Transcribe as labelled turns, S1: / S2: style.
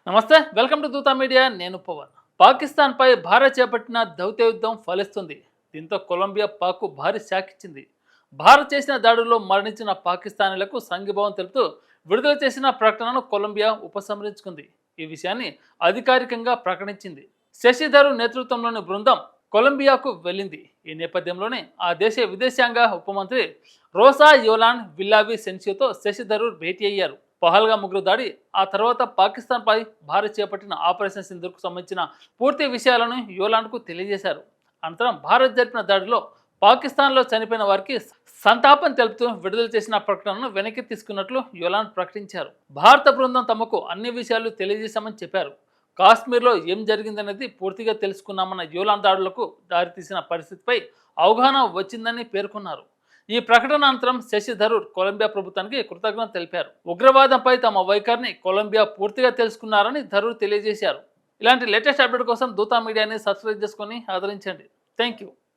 S1: నమస్తే, welcome to Dootha media. నేను పవన్. పాకిస్తాన్పై భారత్ చేపట్టిన దౌత్య యుద్ధం ఫలిస్తుంది. దీంతో కొలంబియా పాక్కు భారీ షాక్ ఇచ్చింది. భారత్ చేసిన దాడుల్లో మరణించిన పాకిస్తానీలకు సంఘీభావం తెలుపుతూ విడుదల చేసిన ప్రకటనను కొలంబియా ఉపసంహరించుకుంది. ఈ విషయాన్ని అధికారికంగా ప్రకటించింది. శశిధరూర్ నేతృత్వంలోని బృందం కొలంబియాకు వెళ్ళింది. ఈ నేపథ్యంలోనే ఆ దేశ విదేశాంగ ఉప మంత్రి రోసా యోలాండ్ విల్లావి సెన్సియోతో శశిధరూర్ భేటీ అయ్యారు. పహల్గా ముగ్గురు దాడి, ఆ తర్వాత పాకిస్తాన్పై భారత్ చేపట్టిన ఆపరేషన్ సింధూర్కు సంబంధించిన పూర్తి విషయాలను యోలాండ్కు తెలియజేశారు. అనంతరం భారత్ జరిపిన దాడిలో పాకిస్తాన్లో చనిపోయిన వారికి సంతాపం తెలుపుతూ విడుదల చేసిన ప్రకటనను వెనక్కి తీసుకున్నట్లు యోలాండ్ ప్రకటించారు. భారత బృందం తమకు అన్ని విషయాలు తెలియజేశామని చెప్పారు. కాశ్మీర్లో ఏం జరిగిందనేది పూర్తిగా తెలుసుకున్నామన్న యోలాండ్ దాడులకు దారితీసిన పరిస్థితిపై అవగాహన వచ్చిందని పేర్కొన్నారు. ఈ ప్రకటన అనంతరం శశి థరూర్ కొలంబియా ప్రభుత్వానికి కృతజ్ఞతలు తెలిపారు. ఉగ్రవాదంపై తమ వైఖరిని కొలంబియా పూర్తిగా తెలుసుకున్నారని థరూర్ తెలియజేశారు. ఇలాంటి లేటెస్ట్ అప్డేట్ కోసం దూతా మీడియాని సబ్స్క్రైబ్ చేసుకొని ఆదరించండి. Thank you.